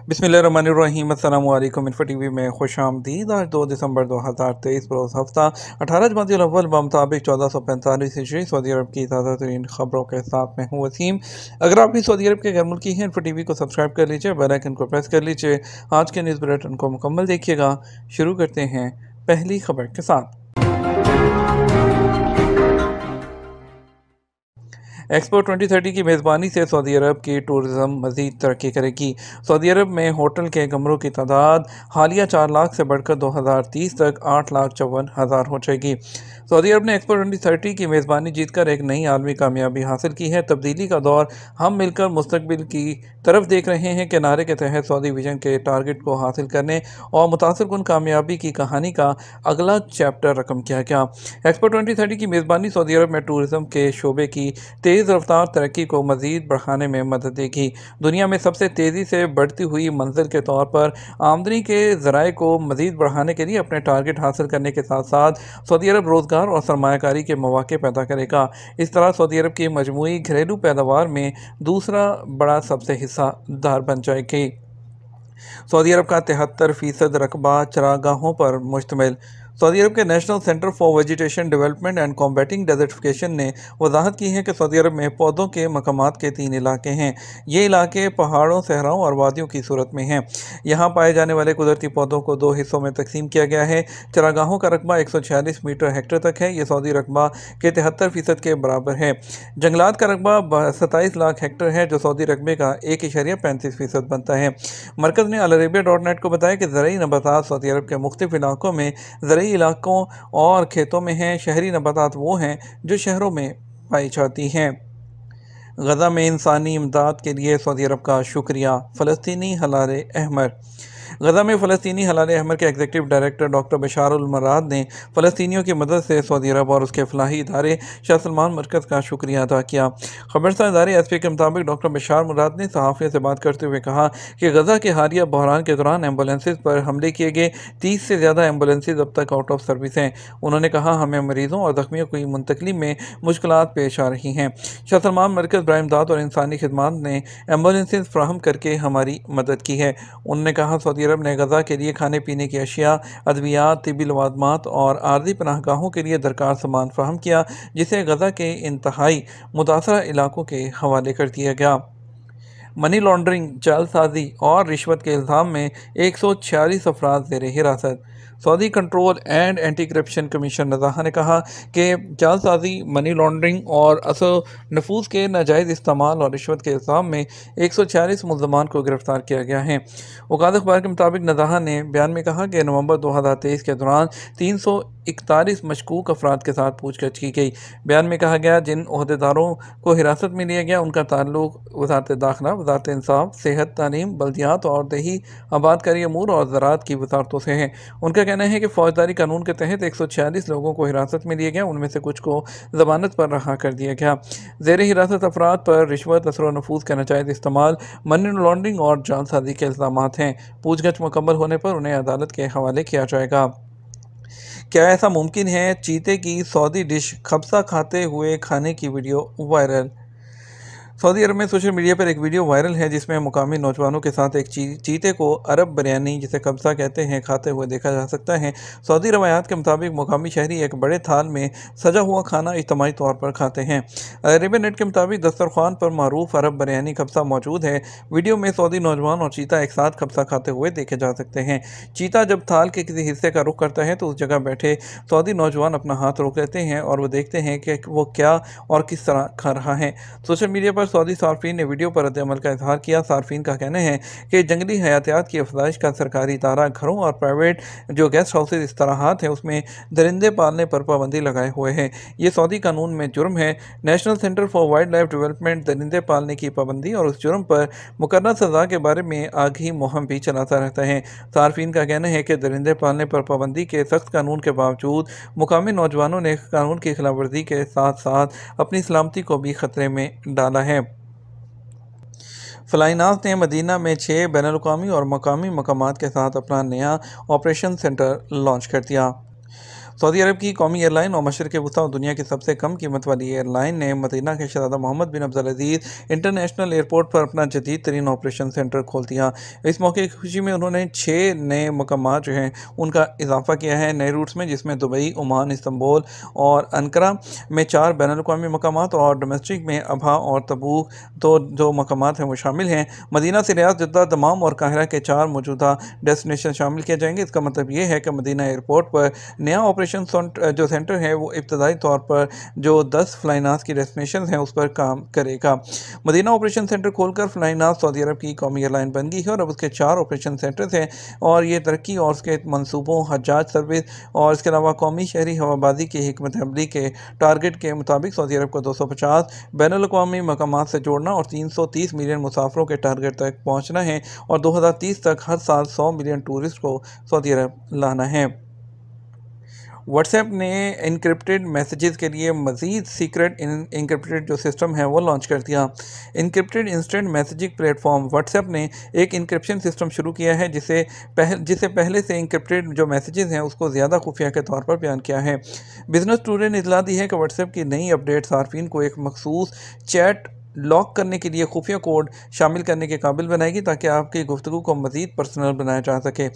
बिस्मिल्लाहिर्रहमानिर्रहीम अस्सलामु अलैकुम। इन्फो टीवी में खुश आमदीद। आज 2 दिसंबर 2023 रोज़ हफ्ता 18 जमादिउल अव्वल मुताबिक 1445 हिजरी सऊदी अरब की ताज़ा तरीन खबरों के साथ मैं हूँ वसीम। अगर आप भी सऊदी अरब के घर मुल्की हैं, इन्फो टीवी को सब्सक्राइब कर लीजिए, बेल आइकन को प्रेस कर लीजिए। आज के न्यूज़ बुलेटिन को मुकम्मल देखिएगा। शुरू करते हैं पहली खबर के साथ। एक्सपो 2030 की मेज़बानी से सऊदी अरब की टूरिज़्म मज़ीद तरक्की करेगी। सऊदी अरब में होटल के कमरों की तादाद हालिया 4 लाख से बढ़कर 2030 तक 8,54,000 हो जाएगी। सऊदी अरब ने एक्सपो 2030 की मेज़बानी जीतकर एक नई आलमी कामयाबी हासिल की है। तब्दीली का दौर, हम मिलकर मुस्तकबिल की तरफ देख रहे हैं के नारे के तहत सऊदी विजन के टारगेट को हासिल करने और मुतासिरकुन कामयाबी की कहानी का अगला चैप्टर रकम किया गया। एक्सपो 2030 की मेज़बानी सऊदी अरब में टूरिज़्म के शोबे की तेज़ रफ्तार तरक्की को मज़ीद बढ़ाने में मदद देगी। दुनिया में सबसे तेज़ी से बढ़ती हुई मंजिल के तौर पर आमदनी के ज़राए को मज़ीद बढ़ाने के लिए अपने टारगेट हासिल करने के साथ साथ सऊदी अरब रोज़गार और सरमायाकारी के मौके पैदा करेगा। इस तरह सऊदी अरब की मजमूई घरेलू पैदावार में दूसरा बड़ा सबसे हिस्सादार बन जाएगी। सऊदी अरब का 73% रकबा चरागाहों पर मुश्तमिल। सऊदी अरब के national centre for vegetation development and combating desertification ने वजाहत की है कि सऊदी अरब में पौधों के मकामात के 3 इलाके हैं। ये इलाके पहाड़ों, सहराओं और वादियों की सूरत में हैं। यहाँ पाए जाने वाले कुदरती पौधों को 2 हिस्सों में तकसीम किया गया है। चरागाहों का रकबा 146 मीटर हेक्टर तक है। ये सऊदी रकबा के 73% के बराबर है। जंगलात का रकबा 27 लाख हेक्टर है, जो सऊदी रकबे का 1.35% बनता है। मरकज़ ने अल अरेबिया .नेट को बताया कि ज़रूरी नबातात सऊदी अरब के मुख्तलिफ इलाकों में ज़रूरी इलाकों और खेतों में हैं। शहरी नबातात वो हैं जो शहरों में पाई जाती हैं। गज़ा में इंसानी इमदाद के लिए सऊदी अरब का शुक्रिया। फ़लस्तीनी हलाल अहमर। गज़ा में फ़लस्तीनी हलाल अहमर के एग्जीक्यूटिव डायरेक्टर डॉक्टर बशारुल मराद ने फ़लस्तीनियों की मदद से सऊदी अरब और उसके फलाही इदारे शाह सलमान मरकज़ का शुक्रिया अदा किया। खबरसार इदारे एसपी के मुताबिक डॉक्टर बशार मुराद ने सहाफ़ियों से बात करते हुए कहा कि गज़ा के हालिया बहरान के दौरान एम्बुलेंसेज पर हमले किए गए 30 से ज़्यादा एम्बुलेंसेज अब तक आउट ऑफ सर्विस हैं। उन्होंने कहा, हमें मरीज़ों और ज़ख्मियों की मुंतकली में मुश्किलात पेश आ रही हैं। शाह सलमान मरकज़ बरामदाद और इंसानी खिदमात ने एम्बुलेंसेज फ्राहम करके हमारी मदद की है। उन्होंने कहा, सऊदी अरब ने गज़ा के लिए खाने पीने की अशिया, अद्वियात, तिब्बी लवाजमात और आर्जी पनाहगाहों के लिए दरकार सामान फ्राहम किया, जिसे गज़ा के इंतहाई मुतासरा इलाकों के हवाले कर दिया गया। मनी लॉन्ड्रिंग, जालसाजी और रिश्वत के इल्ज़ाम में 146 अफराद ज़ेर हिरासत। Saudi control and anti corruption commission Nazaha ने कहा कि जालसाजी, मनी लॉन्ड्रिंग और असर नफूज के नाजायज़ इस्तेमाल और रिश्वत के इल्ज़ाम में 146 मुल्ज़मान को गिरफ्तार किया गया है। औकात अखबार के मुताबिक नज़ाहा ने बयान में कहा कि नवंबर 2023 के दौरान 341 मशकूक अफराद के साथ पूछताछ की गई। बयान में कहा गया, जिन ओहदेदारों को हिरासत में लिया गया उनका ताल्लुक वज़ारत दाखिला, वज़ारत इंसाफ, सेहत, तालीम, बल्दियात और देही आबादकारी अमूर और ज़राअत की वजारतों से है। उनका कहना है कि फौजदारी कानून के तहत 146 लोगों को हिरासत में लिया गया, उनमें से कुछ को जमानत पर रहा कर दिया गया। ज़ेर हिरासत अफराद पर रिश्वत, असर व नफूज का नाजायज़ इस्तेमाल, मनी लॉन्ड्रिंग और जालसाजी के इल्ज़ामात हैं। पूछताछ मुकम्मल होने पर उन्हें अदालत के हवाले किया जाएगा। क्या ऐसा मुमकिन है? चीते की सऊदी डिश खबसा खाते हुए खाने की वीडियो वायरल। सऊदी अरब में सोशल मीडिया पर एक वीडियो वायरल है जिसमें मुकामी नौजवानों के साथ एक चीते को अरब बिरयानी, जिसे कब्सा कहते हैं, खाते हुए देखा जा सकता है। सऊदी रवायात के मुताबिक मुकामी शहरी एक बड़े थाल में सजा हुआ खाना इज्तिमाई तौर पर खाते हैं। अरेबियन नेट के मुताबिक दस्तरखान पर मारूफ अरब बिरयानी कब्सा मौजूद है। वीडियो में सऊदी नौजवान और चीता एक साथ कब्सा खाते हुए देखे जा सकते हैं। चीता जब थाल के किसी हिस्से का रुख करता है तो उस जगह बैठे सऊदी नौजवान अपना हाथ रोक लेते हैं और वो देखते हैं कि वो क्या और किस तरह खा रहा है। सोशल मीडिया पर सऊदी सार्फिन ने वीडियो पर रद्द-ए-अमल का इजहार किया। सार्फिन का कहना है कि जंगली हयातियात की अफज़ाइश का सरकारी इदारा घरों और प्राइवेट जो गेस्ट हाउसेज इस्तराहात हैं उसमें दरिंदे पालने पर पाबंदी लगाए हुए है। ये सऊदी कानून में जुर्म है। National centre for wildlife development दरिंदे पालने की पाबंदी और उस जुर्म पर मुकर्रर सज़ा के बारे में आगाही मुहिम भी चलाता रहता है। सार्फिन का कहना है कि दरिंदे पालने पर पाबंदी के सख्त कानून के बावजूद मुकामी नौजवानों ने कानून की खिलाफ वर्जी के साथ साथ अपनी सलामती को भी खतरे में डाला है। फ्लाइनास ने मदीना में 6 बैनुल-अक़वामी और मकामी मकामात के साथ अपना नया ऑपरेशन सेंटर लॉन्च कर दिया। सऊदी अरब की कौमी एयरलाइन और मशरक़ वस्ती और दुनिया की सबसे कम कीमत वाली एयरलाइन ने मदीना के शहज़ादा मोहम्मद बिन अब्दुल अज़ीज़ इंटरनेशनल एयरपोर्ट पर अपना जदीद तरीन ऑपरेशन सेंटर खोल दिया। इस मौके की खुशी में उन्होंने 6 नए मकामात जो हैं उनका इजाफा किया है नए रूट्स में, जिसमें दुबई, ओमान, इस्तांबुल और अंकरा में 4 बैनुल-अक़वामी मकामात और डोमेस्टिक में अबहा और तबूक तो जो मकामात हैं वो शामिल हैं। मदीना से रियाद, जद्दा, दमाम और काहिरा के 4 मौजूदा डेस्टिनेशन शामिल किए जाएंगे। इसका मतलब ये है कि मदीना एयरपोर्ट पर नया ऑपरेशन जो सेंटर है वो इब्तदाई तौर पर जो 10 फ्लाइनास की डेस्टिनेशन हैं उस पर काम करेगा। मदीना ऑपरेशन सेंटर खोलकर फ्लाइनास सऊदी अरब की कौमी एयरलाइन बन गई है और अब उसके 4 ऑपरेशन सेंटर्स हैं और ये तरक्की और उसके मनसूबों, हज्जाज सर्विस और इसके अलावा कौमी शहरी हवाबाजी की हिकमत अमली के टारगेट के मुताबिक सऊदी अरब को 250 बैनुल-अक़वामी मकामात से जोड़ना और 330 मिलियन मुसाफरों के टारगेट तक पहुँचना है और 2030 तक हर साल 100 मिलियन टूरिस्ट को सऊदी अरब लाना है। व्हाट्सएप ने इनक्रिप्टेड मैसेजेस के लिए मज़ीद सीक्रेट इनक्रिप्टेड जो सिस्टम है वो लॉन्च कर दिया। Encrypted instant messaging platform WhatsApp ने एक इनक्रिप्शन सिस्टम शुरू किया है जिसे पहले से इनक्रिप्टेड जो मैसेजेस हैं उसको ज़्यादा खुफिया के तौर पर बयान किया है। बिजनेस टुडे ने इतला दी है कि व्हाट्सएप की नई अपडेट सार्फिन को एक मखसूस चैट लॉक करने के लिए खुफिया कोड शामिल करने के काबिल बनाएगी ताकि आपकी गुफ्तगू को मज़ीद पर्सनल बनाया जा सके।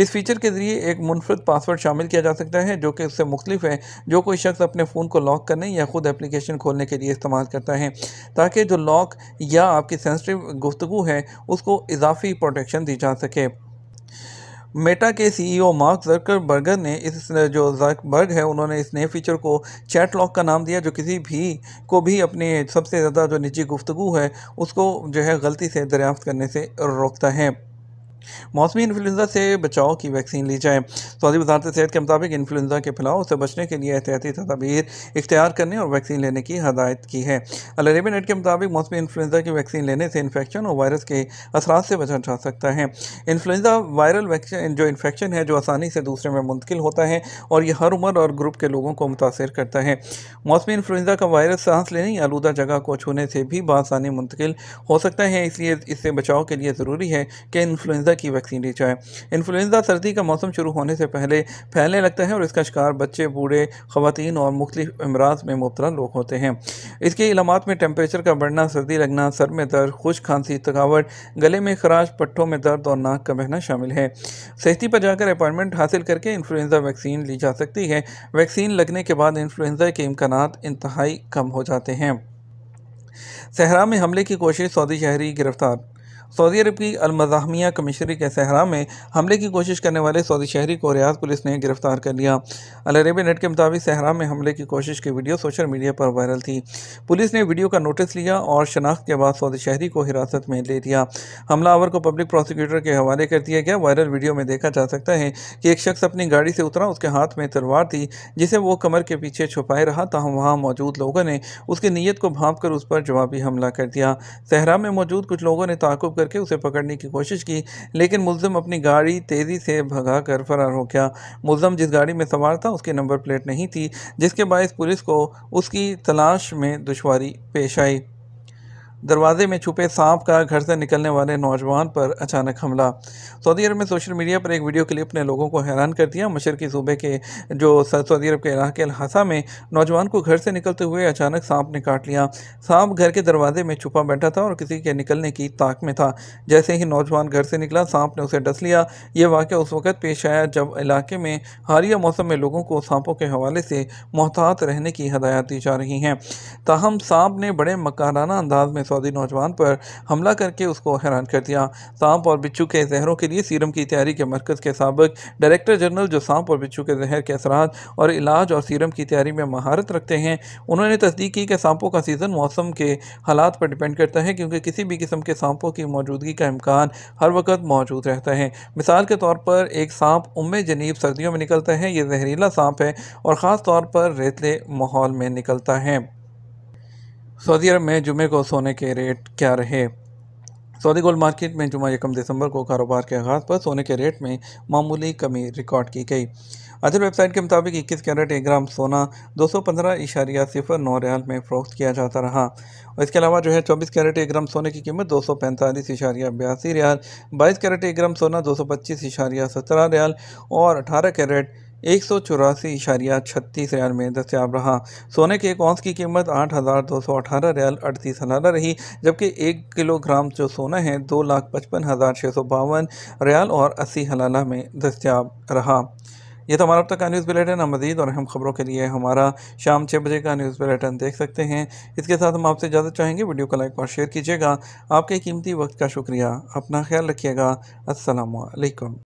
इस फीचर के ज़रिए एक मुनफरद पासवर्ड शामिल किया जा सकता है जो कि उससे मुख्तलिफ है जो कोई शख्स अपने फ़ोन को लॉक करने या ख़ुद एप्लीकेशन खोलने के लिए इस्तेमाल करता है, ताकि जो लॉक या आपकी सेंसिटिव गुफ्तगू है उसको इजाफी प्रोटेक्शन दी जा सके। मेटा के सीईओ मार्क ज़करबर्ग ने उन्होंने इस नए फीचर को चैट लॉक का नाम दिया जो किसी भी को भी अपने सबसे ज़्यादा जो निजी गुफ्तगू है उसको जो है गलती से दरियाफ्त करने से रोकता है। मौसमी इन्फ्लुएंजा से बचाव की वैक्सीन ली जाए। सऊदी वज़ारत सेहत के मुताबिक इन्फ्लुएंजा के फैलाव से बचने के लिए एहतियाती तदाबीर इख्तियार करने और वैक्सीन लेने की हदायत की है। अल अरेबिया नेट के मुताबिक मौसमी इन्फ्लुएंजा की वैक्सीन लेने से इन्फेक्शन और वायरस के असरात से बचा जा सकता है। इन्फ्लुएंजा वायरल जो इन्फेक्शन है जो आसानी से दूसरे में मुंतकिल होता है और यह हर उम्र और ग्रुप के लोगों को मुतासर करता है। मौसमी इन्फ्लुएंजा का वायरस सांस लेने या आलूदा जगह को छूने से भी बआसानी मुंतकिल हो सकता है, इसलिए इससे बचाव के लिए ज़रूरी है कि इन्फ्लुएंजा की वैक्सीन ली जाए। इन्फ्लुएंजा सर्दी का मौसम शुरू होने से पहले फैलने लगता है और इसका शिकार बच्चे, बूढ़े, ख़वातीन और मुख्तलिफ अमराज में मुब्तला लोग होते हैं। इसके इलामात में टेम्परेचर का बढ़ना, सर्दी लगना, सर में दर्द, खुश्क खांसी, थकावट, गले में खराश, पट्टों में दर्द और नाक का बहना शामिल है। सेहती पर जाकर अपॉइंटमेंट हासिल करके इन्फ्लुएंजा वैक्सीन ली जा सकती है। वैक्सीन लगने के बाद इन्फ्लुएंजा के इम्कानात इंतहाई कम हो जाते हैं। सहरा में हमले की कोशिश, सऊदी शहरी गिरफ्तार। सऊदी अरब की अल-मज़ाहमिया कमिश्नरी के सहरा में हमले की कोशिश करने वाले सऊदी शहरी को रियाद पुलिस ने गिरफ्तार कर लिया। अल अरेबिया नेट के मुताबिक सहरा में हमले की कोशिश की वीडियो सोशल मीडिया पर वायरल थी। पुलिस ने वीडियो का नोटिस लिया और शनाख्त के बाद सऊदी शहरी को हिरासत में ले लिया। हमलावर को पब्लिक प्रोसिक्यूटर के हवाले कर दिया गया। वायरल वीडियो में देखा जा सकता है कि एक शख्स अपनी गाड़ी से उतरा, उसके हाथ में तलवार थी जिसे वो कमर के पीछे छुपाए रहा, ताहम वहाँ मौजूद लोगों ने उसकी नीयत को भांप कर उस पर जवाबी हमला कर दिया। सहरा में मौजूद कुछ लोगों ने ताक़ुब करके उसे पकड़ने की कोशिश की, लेकिन मुल्ज़िम अपनी गाड़ी तेज़ी से भगा कर फरार हो गया। मुल्ज़िम जिस गाड़ी में सवार था उसकी नंबर प्लेट नहीं थी, जिसके बायस पुलिस को उसकी तलाश में दुश्वारी पेश आई। दरवाजे में छुपे सांप का घर से निकलने वाले नौजवान पर अचानक हमला। सऊदी अरब में सोशल मीडिया पर एक वीडियो क्लिप ने लोगों को हैरान कर दिया। मशरकी सूबे के जो सऊदी अरब के इलाके अल-हसा में नौजवान को घर से निकलते हुए अचानक सांप ने काट लिया। सांप घर के दरवाजे में छुपा बैठा था और किसी के निकलने की ताक में था। जैसे ही नौजवान घर से निकला, सांप ने उसे डस लिया। ये वाक़या उस वक़्त पेश आया जब इलाके में हालिया मौसम में लोगों को सांपों के हवाले से मोहतात रहने की हदायत दी जा रही हैं। ताहम सांप ने बड़े मकाराना अंदाज में सऊदी नौजवान पर हमला करके उसको हैरान कर दिया। सांप और बिच्छू के जहरों के लिए सीरम की तैयारी के मरकज़ के साबिक डायरेक्टर जनरल, जो सांप और बिच्छू के जहर के असरात और इलाज और सीरम की तैयारी में महारत रखते हैं, उन्होंने तस्दीक की कि सांपों का सीज़न मौसम के हालात पर डिपेंड करता है, क्योंकि किसी भी किस्म के सांपों की मौजूदगी का इम्कान हर वक्त मौजूद रहता है। मिसाल के तौर पर एक सांप उम्मे जनीब सर्दियों में निकलता है। यह जहरीला सांप है और ख़ास तौर पर रेतले माहौल में निकलता है। सऊदी अरब में जुमे को सोने के रेट क्या रहे। सऊदी गोल्ड मार्केट में जुमा 1 दिसंबर को कारोबार के आगाज़ पर सोने के रेट में मामूली कमी रिकॉर्ड की गई। अदर वेबसाइट के मुताबिक 21 कैरेट 1 ग्राम सोना 215.09 रियाल में फ़रोख्त किया जाता रहा। और इसके अलावा 24 कैरेट 1 ग्राम सोने की कीमत 245.82 रियाल, 22 कैरेट 1 ग्राम सोना 225.17 रियाल और 18 कैरेट 184.36 रियाल में दस्तयाब रहा। सोने के एक औंस की कीमत 8,218 रियाल 38 अनाना रही, जबकि 1 किलोग्राम जो सोना है 2,55,652 रियाल और 80 हलाला में दस्तयाब रहा। ये तो हमारा अब तक का न्यूज़ बुलेटिन। मज़ीद और अहम खबरों के लिए हमारा शाम 6 बजे का न्यूज़ बुलेटिन देख सकते हैं। इसके साथ हम आपसे इजाज़त चाहेंगे। वीडियो को लाइक और शेयर कीजिएगा। आपके कीमती वक्त का शुक्रिया। अपना ख्याल रखिएगा। अस्सलामु अलैकुम।